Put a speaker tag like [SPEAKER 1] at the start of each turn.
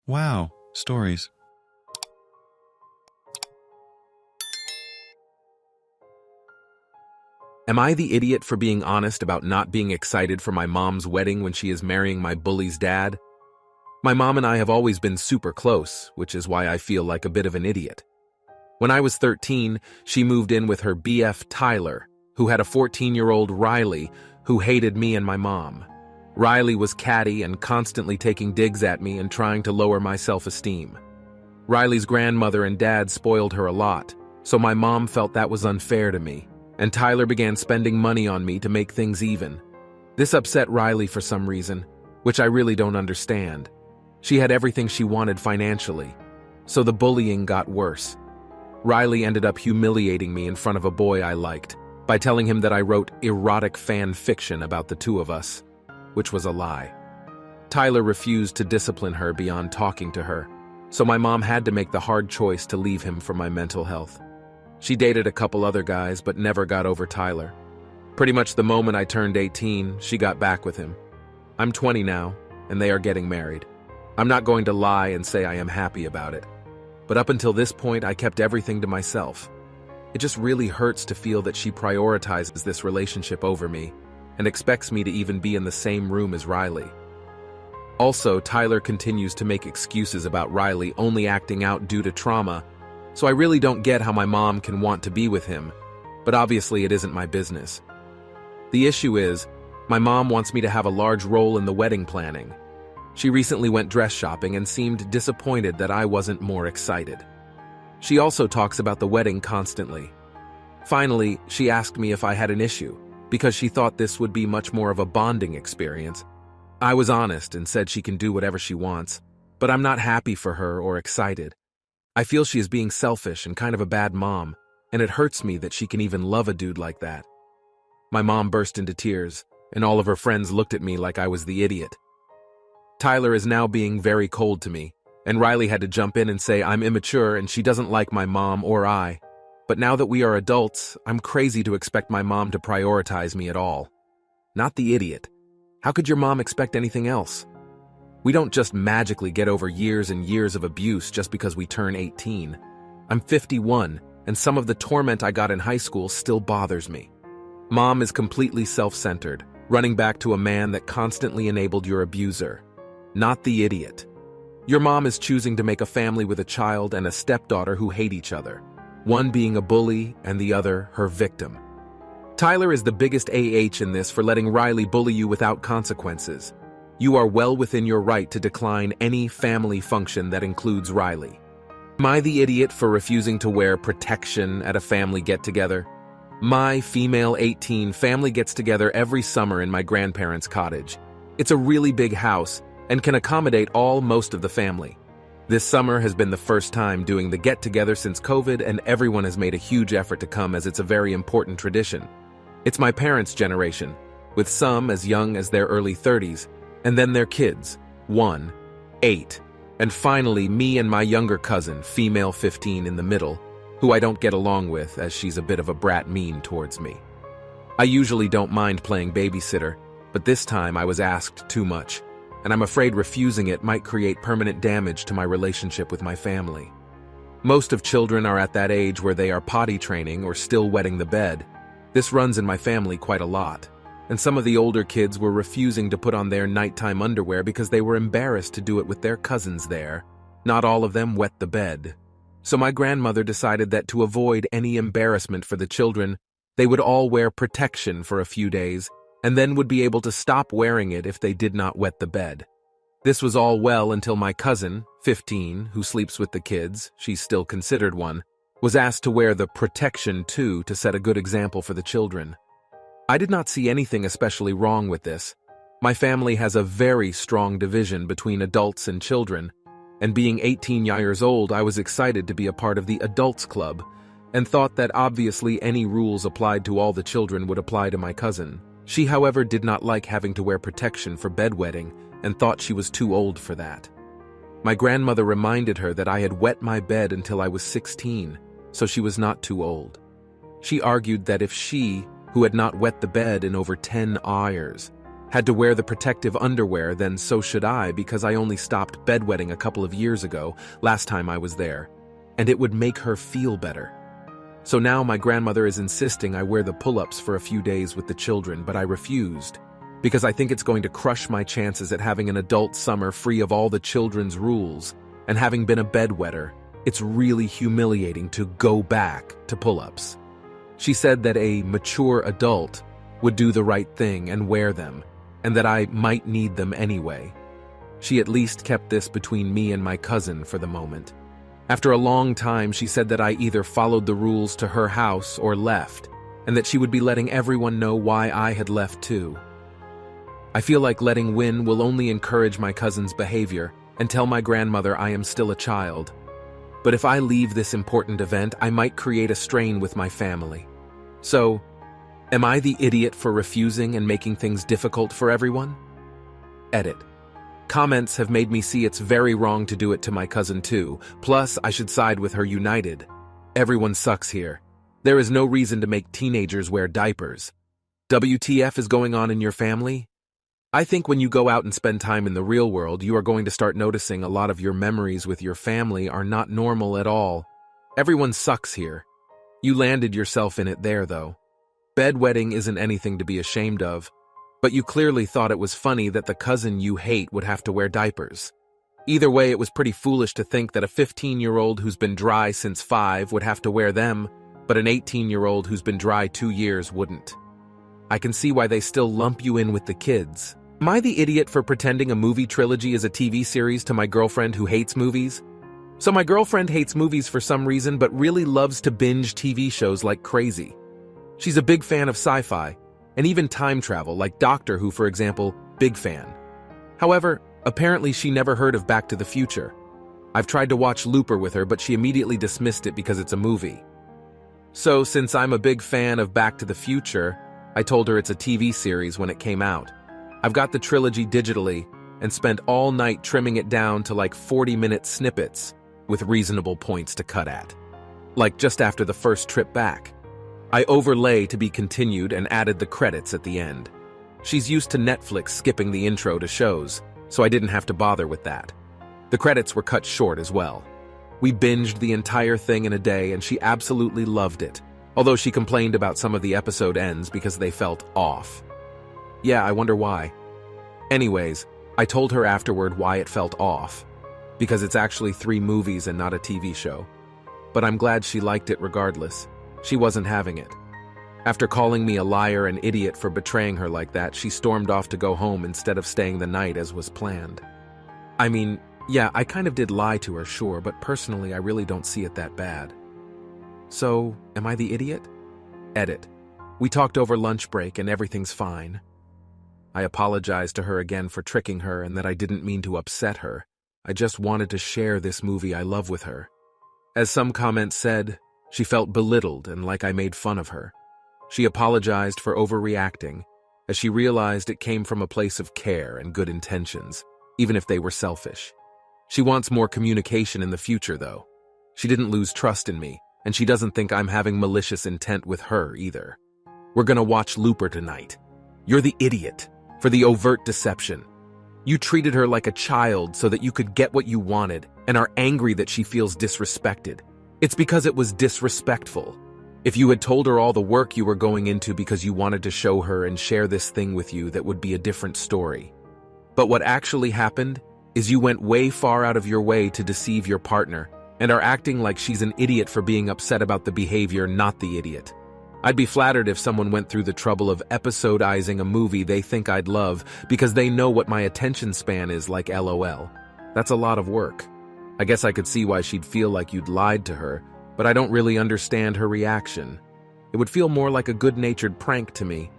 [SPEAKER 1] Wow, stories.
[SPEAKER 2] Am I the idiot for being honest about not being excited for my mom's wedding when she is marrying my bully's dad? My mom and I have always been super close, which is why I feel like a bit of an idiot. When I was 13, she moved in with her BF Tyler, who had a 14-year-old Riley who hated me and my mom. Riley was catty and constantly taking digs at me and trying to lower my self-esteem. Riley's grandmother and dad spoiled her a lot, so my mom felt that was unfair to me, and Tyler began spending money on me to make things even. This upset Riley for some reason, which I really don't understand. She had everything she wanted financially, so the bullying got worse. Riley ended up humiliating me in front of a boy I liked by telling him that I wrote erotic fan fiction about the two of us, which was a lie. Tyler refused to discipline her beyond talking to her, so my mom had to make the hard choice to leave him for my mental health. She dated a couple other guys but never got over Tyler. Pretty much the moment I turned 18, she got back with him. I'm 20 now, and they are getting married. I'm not going to lie and say I am happy about it. But up until this point, I kept everything to myself. It just really hurts to feel that she prioritizes this relationship over me and expects me to even be in the same room as Riley. Also, Tyler continues to make excuses about Riley only acting out due to trauma, so I really don't get how my mom can want to be with him, but obviously it isn't my business. The issue is, my mom wants me to have a large role in the wedding planning. She recently went dress shopping and seemed disappointed that I wasn't more excited. She also talks about the wedding constantly. Finally, she asked me if I had an issue, because she thought this would be much more of a bonding experience. I was honest and said she can do whatever she wants, but I'm not happy for her or excited. I feel she is being selfish and kind of a bad mom, and it hurts me that she can even love a dude like that. My mom burst into tears, and all of her friends looked at me like I was the idiot. Tyler is now being very cold to me, and Riley had to jump in and say I'm immature and she doesn't like my mom or I. But now that we are adults, I'm crazy to expect my mom to prioritize me at all. Not the idiot. How could your mom expect anything else? We don't just magically get over years and years of abuse just because we turn 18. I'm 51, and some of the torment I got in high school still bothers me. Mom is completely self-centered, running back to a man that constantly enabled your abuser. Not the idiot. Your mom is choosing to make a family with a child and a stepdaughter who hate each other, one being a bully and the other her victim. Tyler is the biggest AH in this for letting Riley bully you without consequences. You are well within your right to decline any family function that includes Riley. Am I the idiot for refusing to wear protection at a family get-together? My female 18 family gets together every summer in my grandparents' cottage. It's a really big house and can accommodate most of the family. This summer has been the first time doing the get-together since COVID, and everyone has made a huge effort to come as it's a very important tradition. It's my parents' generation, with some as young as their early 30s, and then their kids, 1, 8, and finally me and my younger cousin, female 15 in the middle, who I don't get along with as she's a bit of a brat mean towards me. I usually don't mind playing babysitter, but this time I was asked too much, and I'm afraid refusing it might create permanent damage to my relationship with my family. Most of children are at that age where they are potty training or still wetting the bed. This runs in my family quite a lot. And some of the older kids were refusing to put on their nighttime underwear because they were embarrassed to do it with their cousins there. Not all of them wet the bed. So my grandmother decided that to avoid any embarrassment for the children, they would all wear protection for a few days, and then would be able to stop wearing it if they did not wet the bed. This was all well until my cousin, 15, who sleeps with the kids, she's still considered one, was asked to wear the protection too to set a good example for the children. I did not see anything especially wrong with this. My family has a very strong division between adults and children, and being 18 years old, I was excited to be a part of the adults club, and thought that obviously any rules applied to all the children would apply to my cousin. She, however, did not like having to wear protection for bedwetting and thought she was too old for that. My grandmother reminded her that I had wet my bed until I was 16, so she was not too old. She argued that if she, who had not wet the bed in over 10 years, Had to wear the protective underwear, then so should I because I only stopped bedwetting a couple of years ago, last time I was there. And it would make her feel better. So now my grandmother is insisting I wear the pull-ups for a few days with the children, but I refused. Because I think it's going to crush my chances at having an adult summer free of all the children's rules. And having been a bedwetter, it's really humiliating to go back to pull-ups. She said that a mature adult would do the right thing and wear them, and that I might need them anyway. She at least kept this between me and my cousin for the moment. After a long time, she said that I either followed the rules to her house or left, and that she would be letting everyone know why I had left too. I feel like letting win will only encourage my cousin's behavior and tell my grandmother I am still a child. But if I leave this important event, I might create a strain with my family. So, am I the idiot for refusing and making things difficult for everyone? Edit. Comments have made me see it's very wrong to do it to my cousin too, plus I should side with her united. Everyone sucks here. There is no reason to make teenagers wear diapers. WTF is going on in your family? I think when you go out and spend time in the real world, you are going to start noticing a lot of your memories with your family are not normal at all. Everyone sucks here. You landed yourself in it there, though. Bedwetting isn't anything to be ashamed of, but you clearly thought it was funny that the cousin you hate would have to wear diapers. Either way, it was pretty foolish to think that a 15-year-old who's been dry since 5 would have to wear them, but an 18-year-old who's been dry 2 years wouldn't. I can see why they still lump you in with the kids. Am I the idiot for pretending a movie trilogy is a TV series to my girlfriend who hates movies? So my girlfriend hates movies for some reason but really loves to binge TV shows like crazy. She's a big fan of sci-fi, and even time travel like Doctor Who, for example, big fan. However, apparently she never heard of Back to the Future. I've tried to watch Looper with her, but she immediately dismissed it because it's a movie. So since I'm a big fan of Back to the Future, I told her it's a TV series when it came out. I've got the trilogy digitally and spent all night trimming it down to like 40-minute snippets with reasonable points to cut at. Like just after the first trip back. I overlay to be continued and added the credits at the end. She's used to Netflix skipping the intro to shows, so I didn't have to bother with that. The credits were cut short as well. We binged the entire thing in a day and she absolutely loved it, although she complained about some of the episode ends because they felt off. Yeah, I wonder why. Anyways, I told her afterward why it felt off. Because it's actually 3 movies and not a TV show. But I'm glad she liked it regardless. She wasn't having it. After calling me a liar and idiot for betraying her like that, she stormed off to go home instead of staying the night as was planned. I mean, yeah, I kind of did lie to her, sure, but personally I really don't see it that bad. So, am I the idiot? Edit. We talked over lunch break and everything's fine. I apologized to her again for tricking her and that I didn't mean to upset her. I just wanted to share this movie I love with her. As some comments said, she felt belittled and like I made fun of her. She apologized for overreacting, as she realized it came from a place of care and good intentions, even if they were selfish. She wants more communication in the future, though. She didn't lose trust in me, and she doesn't think I'm having malicious intent with her either. We're gonna watch Looper tonight. You're the idiot for the overt deception. You treated her like a child so that you could get what you wanted and are angry that she feels disrespected. It's because it was disrespectful. If you had told her all the work you were going into because you wanted to show her and share this thing with you, that would be a different story. But what actually happened is you went way far out of your way to deceive your partner and are acting like she's an idiot for being upset about the behavior, not the idiot. I'd be flattered if someone went through the trouble of episodizing a movie they think I'd love because they know what my attention span is like, LOL. That's a lot of work. I guess I could see why she'd feel like you'd lied to her, but I don't really understand her reaction. It would feel more like a good-natured prank to me,